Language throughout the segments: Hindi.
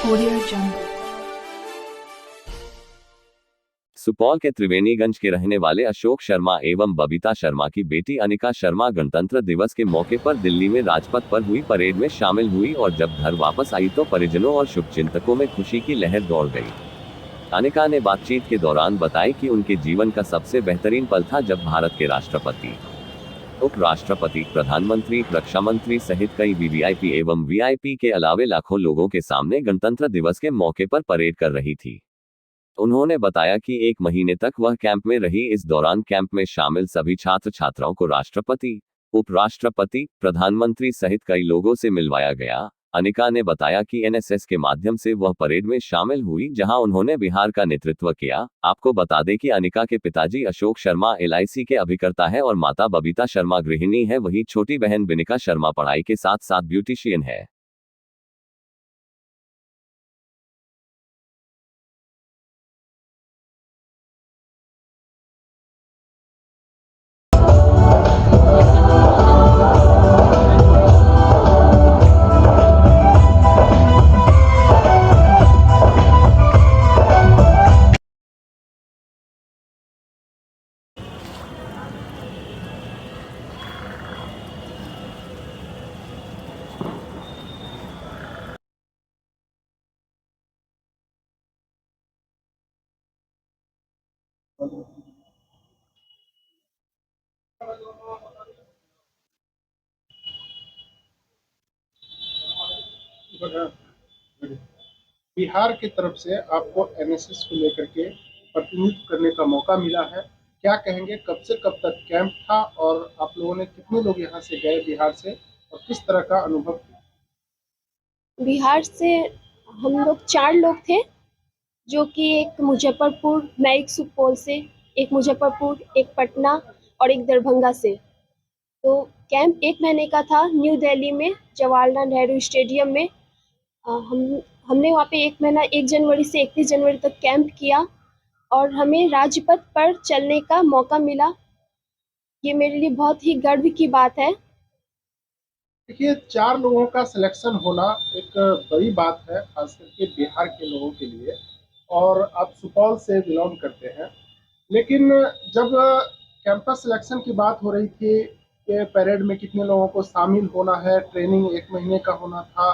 Audio Jungle। सुपौल के त्रिवेणीगंज के रहने वाले अशोक शर्मा एवं बबीता शर्मा की बेटी अनिका शर्मा गणतंत्र दिवस के मौके पर दिल्ली में राजपथ पर हुई परेड में शामिल हुई और जब घर वापस आई तो परिजनों और शुभचिंतकों में खुशी की लहर दौड़ गई। अनिका ने बातचीत के दौरान बताया कि उनके जीवन का सबसे बेहतरीन पल था जब भारत के राष्ट्रपति, उपराष्ट्रपति, प्रधानमंत्री, रक्षा मंत्री सहित कई वीवीआईपी एवं वीआईपी के अलावे लाखों लोगों के सामने गणतंत्र दिवस के मौके पर परेड कर रही थी। उन्होंने बताया कि 1 महीने तक वह कैंप में रही। इस दौरान कैंप में शामिल सभी छात्र छात्राओं को राष्ट्रपति, उपराष्ट्रपति, प्रधानमंत्री सहित कई लोगों से मिलवाया गया। अनिका ने बताया कि एनएसएस के माध्यम से वह परेड में शामिल हुई जहां उन्होंने बिहार का नेतृत्व किया। आपको बता दें कि अनिका के पिताजी अशोक शर्मा एलआईसी के अभिकर्ता है और माता बबीता शर्मा गृहिणी है। वहीं छोटी बहन बिनिका शर्मा पढ़ाई के साथ साथ ब्यूटिशियन है। बिहार की तरफ से आपको एनएसएस को लेकर के प्रतिनिधित्व करने का मौका मिला है। क्या कहेंगे, कब से कब तक कैंप था और आप लोगों ने कितने लोग यहाँ से गए बिहार से और किस तरह का अनुभव किया? बिहार से हम लोग 4 लोग थे, जो कि एक मुजफ्फरपुर, मैं एक सुपौल से, एक मुजफ्फरपुर, एक पटना और एक दरभंगा से। तो कैंप 1 महीने का था न्यू दिल्ली में जवाहरलाल नेहरू स्टेडियम में। हमने वहाँ पे 1 महीना 1 जनवरी से 31 जनवरी तक कैंप किया और हमें राजपथ पर चलने का मौका मिला। ये मेरे लिए बहुत ही गर्व की बात है। देखिए, 4 लोगों का सिलेक्शन होना एक बड़ी बात है, खास करके बिहार के लोगों के लिए, और आप सुपौल से बिलोंग करते हैं। लेकिन जब कैंपस सिलेक्शन की बात हो रही थी कि परेड में कितने लोगों को शामिल होना है, ट्रेनिंग 1 महीने का होना था,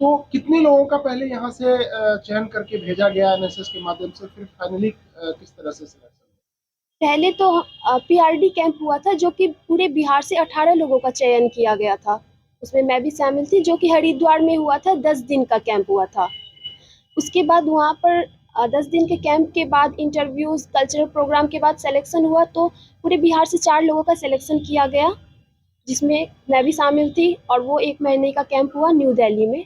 तो कितने लोगों का पहले यहाँ से चयन करके भेजा गया एनएसएस के माध्यम से, फिर फाइनली किस तरह से सिलेक्शन? पहले तो पीआरडी कैंप हुआ था, जो कि पूरे बिहार से 18 लोगों का चयन किया गया था। उसमें मैं भी शामिल थी, जो कि हरिद्वार में हुआ था। 10 दिन का कैंप हुआ था। उसके बाद वहाँ पर 10 दिन के कैंप के बाद इंटरव्यूज, कल्चरल प्रोग्राम के बाद सिलेक्शन हुआ। तो पूरे बिहार से 4 लोगों का सिलेक्शन किया गया, जिसमें मैं भी शामिल थी, और वो 1 महीने का कैंप हुआ न्यू दिल्ली में।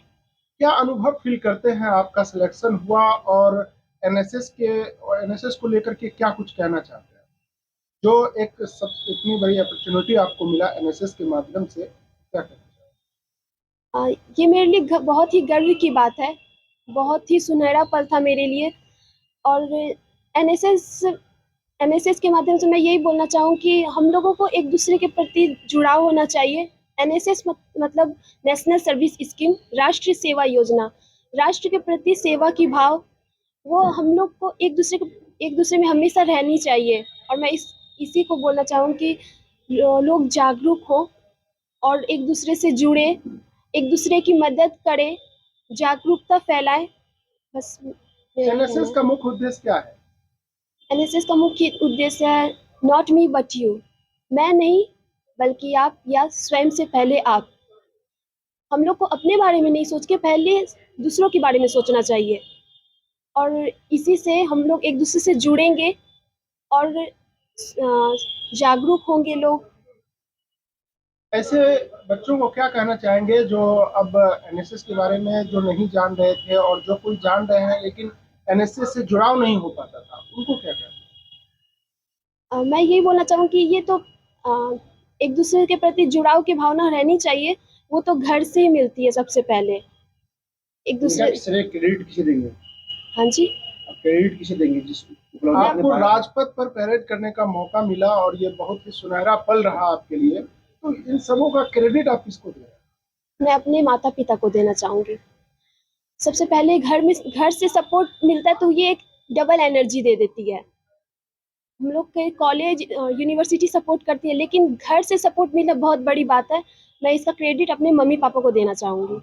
क्या अनुभव फील करते हैं, आपका सिलेक्शन हुआ और एनएसएस को लेकर के क्या कुछ कहना चाहते हैं, जो एक सब इतनी बड़ी अपॉर्चुनिटी आपको मिला एनएसएस के माध्यम से, क्या कहना चाहते हैं? ये मेरे लिए बहुत ही गर्व की बात है। बहुत ही सुनहरा पल था मेरे लिए। और एनएसएस एनएसएस के माध्यम से मैं यही बोलना चाहूँ कि हम लोगों को एक दूसरे के प्रति जुड़ाव होना चाहिए। एनएसएस मतलब नेशनल सर्विस स्कीम, राष्ट्रीय सेवा योजना, राष्ट्र के प्रति सेवा की भाव, वो हम लोग को एक दूसरे में हमेशा रहनी चाहिए। और मैं इसी को बोलना चाहूँ कि लोग जागरूक हो और एक दूसरे से जुड़े, एक दूसरे की मदद करें, जागरूकता फैलाए। बस एनएसएस का मुख्य उद्देश्य क्या है? एनएसएस का मुख्य उद्देश्य है नॉट मी बट यू, मैं नहीं बल्कि आप, या स्वयं से पहले आप। हम लोग को अपने बारे में नहीं सोच के पहले दूसरों के बारे में सोचना चाहिए, और इसी से हम लोग एक दूसरे से जुड़ेंगे और जागरूक होंगे लोग। ऐसे बच्चों को क्या कहना चाहेंगे जो अब एनएसएस के बारे में जो नहीं जान रहे थे, और जो कोई जान रहे हैं लेकिन एनएसएस से जुड़ाव नहीं हो पाता था, उनको क्या कहना? मैं यही बोलना चाहूँ कि ये तो एक दूसरे के प्रति जुड़ाव की भावना रहनी चाहिए। वो तो घर से ही मिलती है सबसे पहले। एक दूसरे क्रेडिट किसे देंगे? हाँ जी, क्रेडिट किसे देंगे आपको राजपथ पर परेड करने का मौका मिला और ये बहुत ही सुनहरा पल रहा आपके लिए, तो इन सबों का क्रेडिट आप किसको दे रहे हैं? मैं अपने माता पिता को देना चाहूँगी। सबसे पहले घर से सपोर्ट मिलता है तो ये एक डबल एनर्जी दे देती है। हम लोग के कॉलेज यूनिवर्सिटी सपोर्ट करती है, लेकिन घर से सपोर्ट मिलना बहुत बड़ी बात है। मैं इसका क्रेडिट अपने मम्मी पापा को देना चाहूँगी।